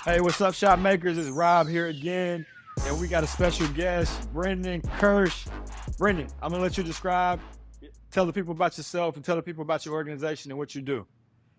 Hey, what's up, shop makers? It's Rob here again, and we got a special guest, Brendan Kirsch. Brendan, I'm gonna let you tell the people about yourself, and tell the people about your organization and what you do.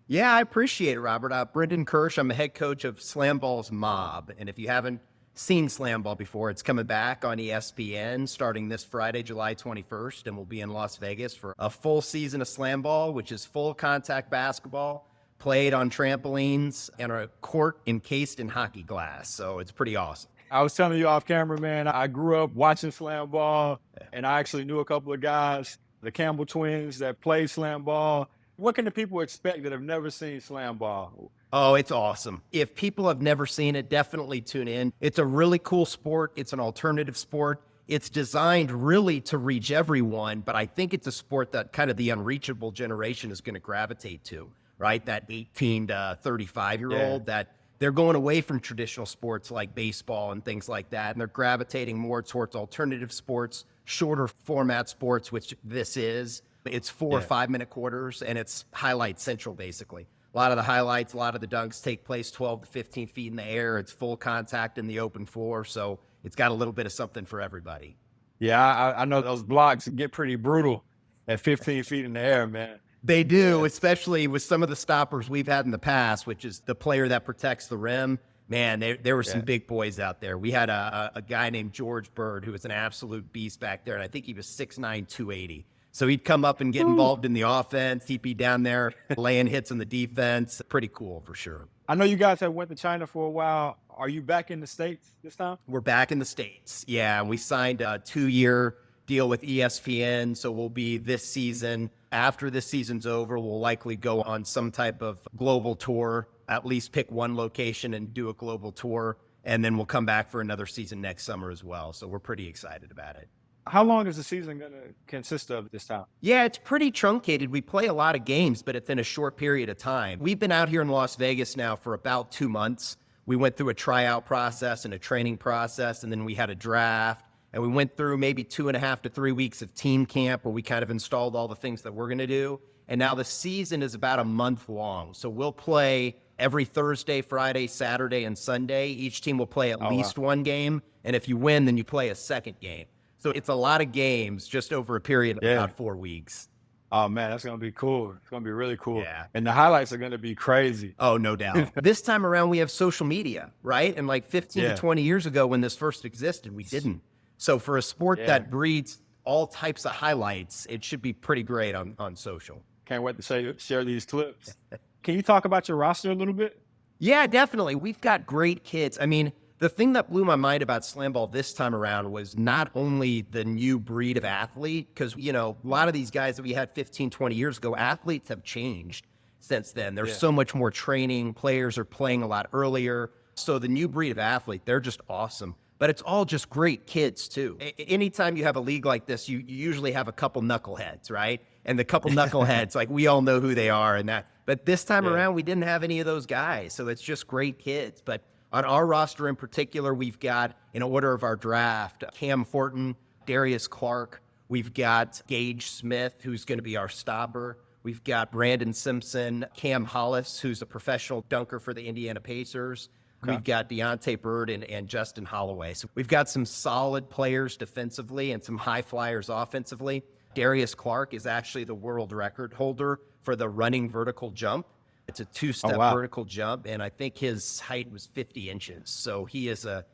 Yeah, I appreciate it, Robert. Brendan Kirsch, I'm the head coach of Slam Ball's Mob. And if you haven't seen Slam Ball before, it's coming back on ESPN starting this Friday, July 21st, and we'll be in Las Vegas for a full season of Slam Ball, which is full contact basketball, played on trampolines and a court encased in hockey glass. So it's pretty awesome. I was telling you off camera, man, I grew up watching slam ball, and I actually knew a couple of guys, the Campbell twins, that played slam ball. What can the people expect that have never seen slam ball? Oh, it's awesome. If people have never seen it, definitely tune in. It's a really cool sport. It's an alternative sport. It's designed really to reach everyone, but I think it's a sport that kind of the unreachable generation is going to gravitate to, right? That 18 to 35-year-old that they're going away from traditional sports like baseball and things like that, and they're gravitating more towards alternative sports, shorter format sports, which this is. It's 4 or 5 minute quarters, and it's highlight central, basically. A lot of the highlights, a lot of the dunks take place 12 to 15 feet in the air. It's full contact in the open floor, so it's got a little bit of something for everybody. Yeah, I know those blocks get pretty brutal at 15 feet in the air, man. They do, especially with some of the stoppers we've had in the past, which is the player that protects the rim. Man, there were some big boys out there. We had a guy named George Bird who was an absolute beast back there, and I think he was 6'9", 280. So he'd come up and get involved in the offense. He'd be down there laying hits on the defense. Pretty cool for sure. I know you guys have went to China for a while. Are you back in the States this time? We're back in the States. Yeah, we signed a 2-year deal with ESPN. So we'll be this season. After this season's over, we'll likely go on some type of global tour, at least pick one location and do a global tour. And then we'll come back for another season next summer as well. So we're pretty excited about it. How long is the season going to consist of this time? Yeah, it's pretty truncated. We play a lot of games, but it's in a short period of time. We've been out here in Las Vegas now for about 2 months. We went through a tryout process and a training process, and then we had a draft. And we went through maybe 2.5 to 3 weeks of team camp where we kind of installed all the things that we're going to do. And now the season is about a month long. So we'll play every Thursday, Friday, Saturday, and Sunday. Each team will play at least one game. And if you win, then you play a second game. So it's a lot of games just over a period of about 4 weeks. Oh, man, that's going to be cool. It's going to be really cool. Yeah. And the highlights are going to be crazy. Oh, no doubt. This time around, we have social media, right? And like 15 to 20 years ago when this first existed, we didn't. So for a sport that breeds all types of highlights, it should be pretty great on social. Can't wait to share these clips. Can you talk about your roster a little bit? Yeah, definitely. We've got great kids. I mean, the thing that blew my mind about Slam Ball this time around was not only the new breed of athlete, because, you know, a lot of these guys that we had 15, 20 years ago, athletes have changed since then. There's so much more training. Players are playing a lot earlier. So the new breed of athlete, they're just awesome. But it's all just great kids, too. Anytime you have a league like this, you usually have a couple knuckleheads, right? And the couple knuckleheads, like, we all know who they are and that. But this time around, we didn't have any of those guys. So it's just great kids. But on our roster in particular, we've got, in order of our draft, Cam Fortin, Darius Clark. We've got Gage Smith, who's going to be our stopper. We've got Brandon Simpson, Cam Hollis, who's a professional dunker for the Indiana Pacers. We've got Deontay Bird and Justin Holloway. So we've got some solid players defensively and some high flyers offensively. Darius Clark is actually the world record holder for the running vertical jump. It's a 2-step vertical jump, and I think his height was 50 inches. So he's a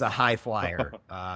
high flyer.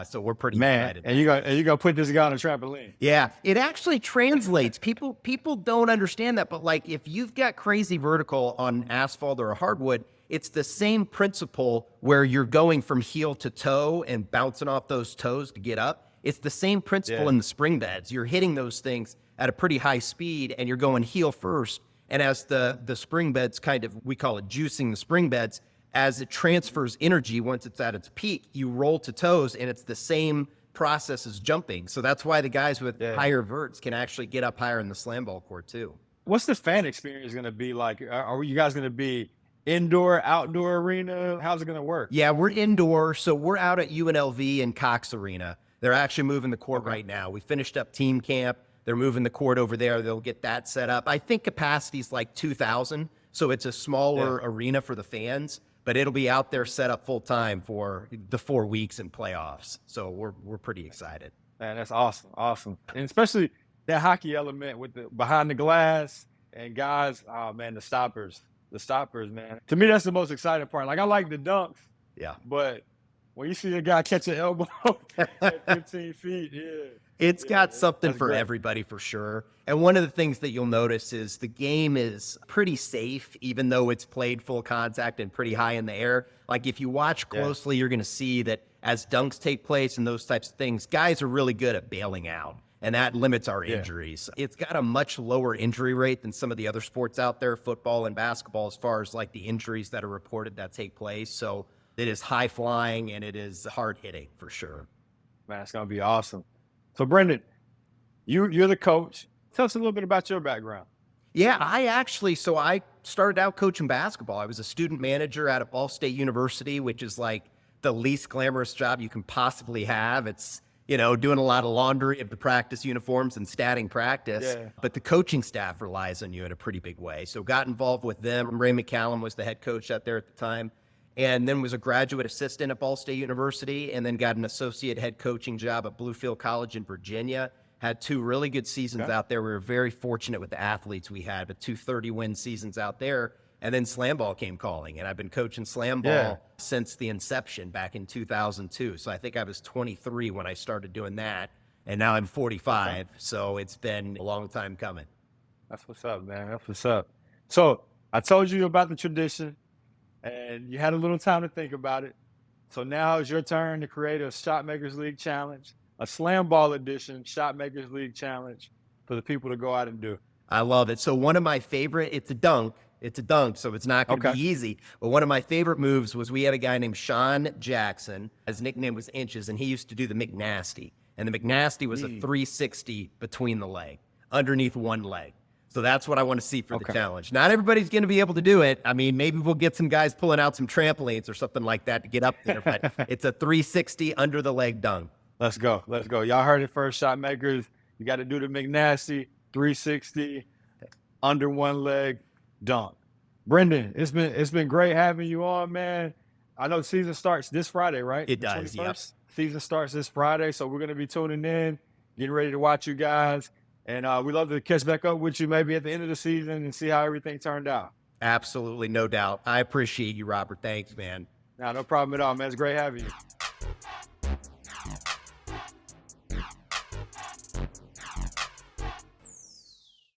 So we're pretty excited. And you're gonna put this guy on a trampoline. Yeah, it actually translates. People don't understand that, but like if you've got crazy vertical on asphalt or a hardwood, it's the same principle where you're going from heel to toe and bouncing off those toes to get up. It's the same principle in the spring beds. You're hitting those things at a pretty high speed, and you're going heel first. And as the spring beds kind of, we call it juicing the spring beds, as it transfers energy, once it's at its peak, you roll to toes, and it's the same process as jumping. So that's why the guys with higher verts can actually get up higher in the slam ball court too. What's the fan experience going to be like? Are you guys going to be indoor, outdoor arena? How's it going to work? Yeah, we're indoor. So we're out at UNLV and Cox Arena. They're actually moving the court right now. We finished up team camp. They're moving the court over there. They'll get that set up. I think capacity's like 2,000. So it's a smaller arena for the fans. but it'll be out there set up full time for the 4 weeks in playoffs. So we're pretty excited. Man, that's awesome. Awesome. And especially that hockey element with the behind the glass and guys, oh man, the stoppers. The stoppers, man. To me, that's the most exciting part. Like I like the dunks, Yeah. but when you see a guy catch an elbow at 15 feet, It's got something that's for great. everybody for sure. And one of the things that you'll notice is the game is pretty safe, even though it's played full contact and pretty high in the air. Like if you watch closely, you're going to see that as dunks take place and those types of things, guys are really good at bailing out. And that limits our injuries. It's got a much lower injury rate than some of the other sports out there, football and basketball, as far as like the injuries that are reported that take place. So it is high flying and it is hard hitting for sure. Man, it's gonna be awesome. So, Brendan, you're the coach. Tell us a little bit about your background. Yeah, I started out coaching basketball. I was a student manager at Ball State University, which is like the least glamorous job you can possibly have. It's, doing a lot of laundry of the practice uniforms and statting practice. Yeah. But the coaching staff relies on you in a pretty big way. So got involved with them. Ray McCallum was the head coach out there at the time. And then was a graduate assistant at Ball State University, and then got an associate head coaching job at Bluefield College in Virginia. Had 2 really good seasons out there. We were very fortunate with the athletes we had, but 2 30-win seasons out there. And then slam ball came calling, and I've been coaching slam ball since the inception back in 2002. So I think I was 23 when I started doing that, and now I'm 45. So it's been a long time coming. That's what's up, man. That's what's up. So I told you about the tradition, and you had a little time to think about it. So now it's your turn to create a Shot Makers League challenge, a slam ball edition Shot Makers League challenge for the people to go out and do. I love it. So one of my favorite, it's a dunk, so it's not going to be easy. But one of my favorite moves was we had a guy named Sean Jackson. His nickname was Inches, and he used to do the McNasty. And the McNasty was a 360 between the leg, underneath one leg. So that's what I want to see for the challenge. Not everybody's going to be able to do it. I mean, maybe we'll get some guys pulling out some trampolines or something like that to get up there, but it's a 360 under the leg dunk. Let's go. Let's go. Y'all heard it first, Shot Makers. You got to do the McNasty 360 under one leg dunk. Brendan, it's been great having you on, man. I know season starts this Friday, right? It does, yes. Season starts this Friday, so we're going to be tuning in, getting ready to watch you guys. And we love to catch back up with you maybe at the end of the season and see how everything turned out. Absolutely, no doubt. I appreciate you, Robert. Thanks, man. No problem at all, man. It's great having you.